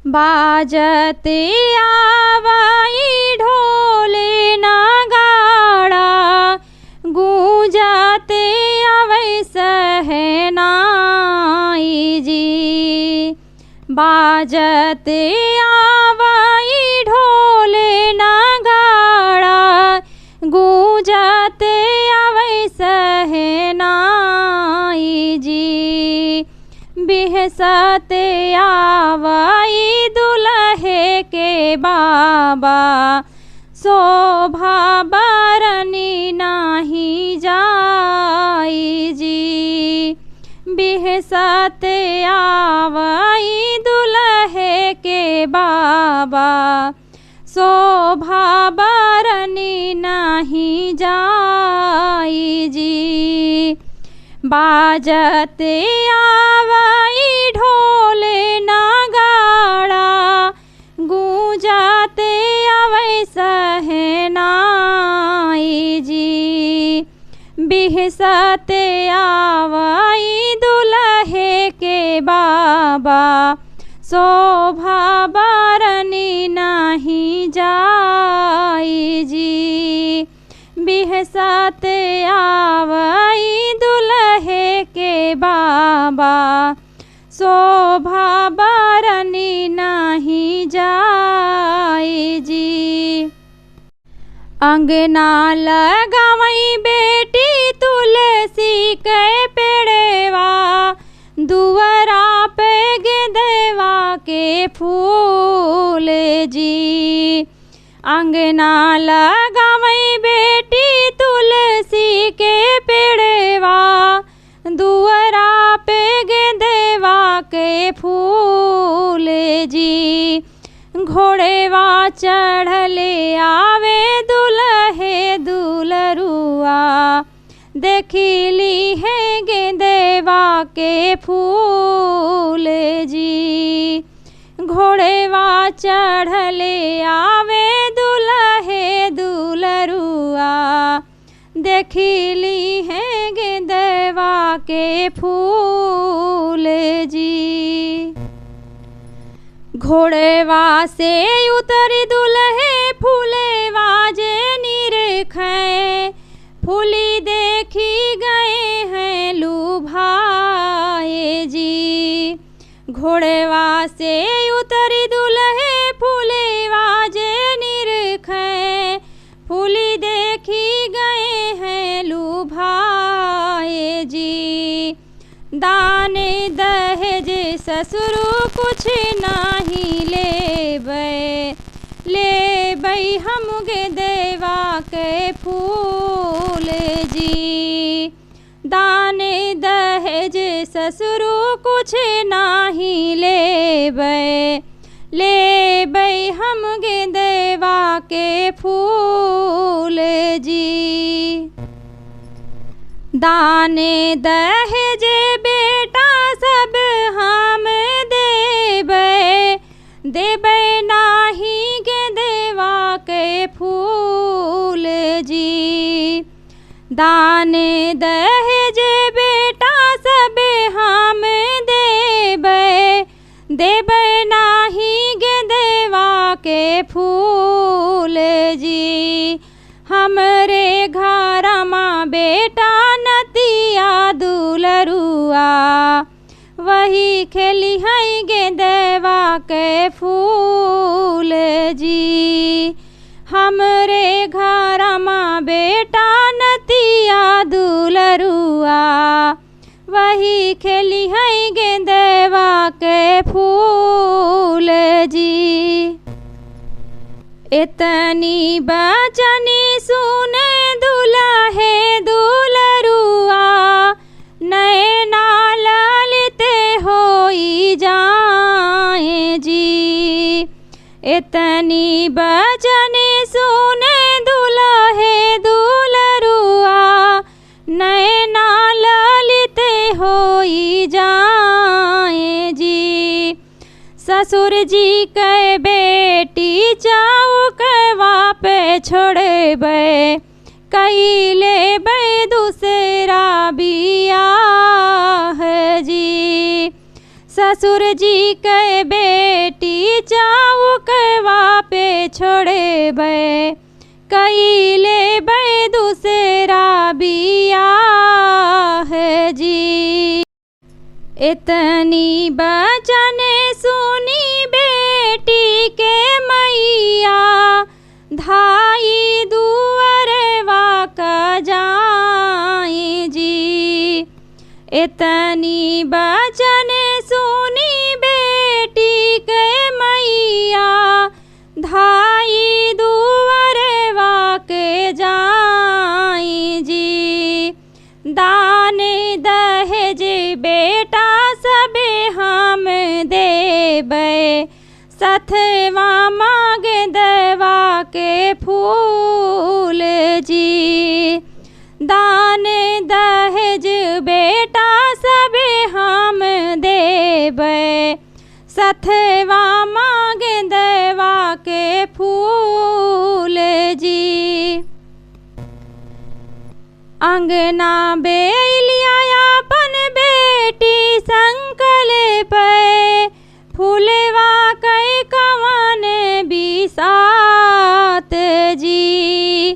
बाजते आवई ढोले नगाड़ा, गूंजते आवै सहनाई जी। बाजते आवई ढोले नगाड़ा, गूंजते आवै सहनाई जी। बिहसते आवई दुल्हे के बाबा, शोभा बरनी नाही जाई जी। बिहसते आवई दुल्हे के बाबा, शोभा बरनी नाही जाई जी। बाजते आवई ढोले नगाड़ा, गूंजते आवै सहनाई जी। बिहसते आवई दुल्हे के बाबा, शोभा बरनी नाही जाई जी। बिहसते आवई दुल्हे के बाबा, शोभा बरनी नाही जाई जी। अंगना लगावई बेटी तुलसी के पेड़वा, दुअरा पे गेंदवा के फूल जी। अंगना लगावई बेटी तुलसी के पेड़वा, दुअरा पे गेंदवा के फूल जी। घोड़ेवा चढ़ले आवे दुल्हे दुलरुआ, देखिली है गेंदेवा के फूल जी। घोड़ेवा चढ़ले आवे दुल्हे दुलरुआ, देखिली है गेंदेवा के फूल जी। घोड़ेवा से उतरी दुल्हे फूलेवा जे निरखे, फूली देखी गए हैं लुभाए जी। घोड़ेवा से उतरी दुल्हे फूलेवा जे निरखे, फूली देखी गए हैं लुभाए जी। दाने दहेज ससुरु कुछ नाही लेबै, लेबै हम गेंदेवा के फूल जी। दाने दहेज ससुरु कुछ नाही लेबै, लेबै हम गेंदेवा के फूल जी। दाने दहेज बेटा सब हम देबै, देबै नाही गेंदेवा के फूल जी। दाने दहेज बेटा सब हम देबै, देबै नाही गेंदेवा के फूल जी। हमरे घरमा बेटा नतिया दुलरुआ, वही खेली है गेंदेवा के फूल जी। हमरे घरमा बेटा नतिया दुलरुआ, वही खेली है गेंदेवा के फूल जी। इतनी बचनी सुने दुल्हे दुलरुआ, नैना ललिते होई जाए जी। इतनी बचनी सुने दुल्हे दुलरुआ, नैना ललिते होई जाए जी। ससुर जी के बेटी चौकवा पे छोड़बै, कैले दूसरा बियाह जी। ससुर जी के बेटी चौकवा पे छोड़े बे कैले बे दूसरा बियाह जी। इतनी बचन सुनी बेटी के मैया धाई दुअरवा का जाई जी। इतनी बचन सुनी बेटी के मैया धाई दुअरवा के जाई जी। दान दहेज बेटा सबे हम देबै सथवा मांग दवा के फूल जी। दान दहेज बेटा सबे हम देबै सथवा मांग दवा के फूल जी। अंगना बेलिया अपन बेटी संकल्प फूलवा कई कवन बिसात जी।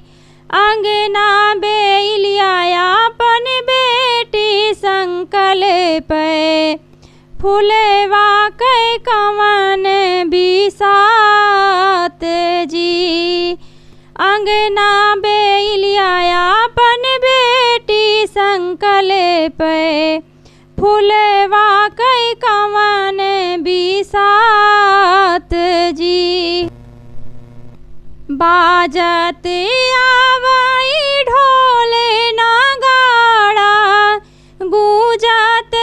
अंगना बेलिया अपन बेटी संकल्प फूलवा कई कवन बिसात जी। अंगना बेलिया अपन बेटी संकल्प फूलवा कई कवन बिसात जी। बाजत आवई ढोल नगाड़ा गूंजत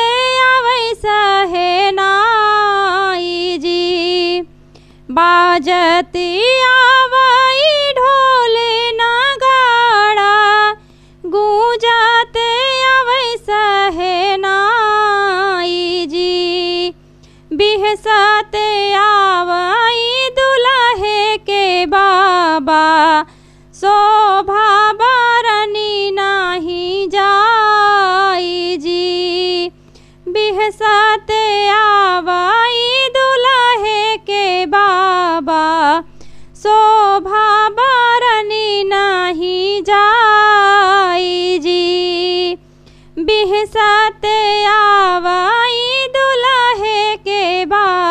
आवई सहनाई जी। बाजत आवई ढोल नगाड़ा गूंजत आवई सहनाई जी। बिहसत आवई दुल्हे के बाबा शोभा बरनी नाही जाई जी। बिहसत आवई दुल्हे के बाबा शोभा बरनी नाही जाई जी। बिहसत आवई दुल्हे के बाबा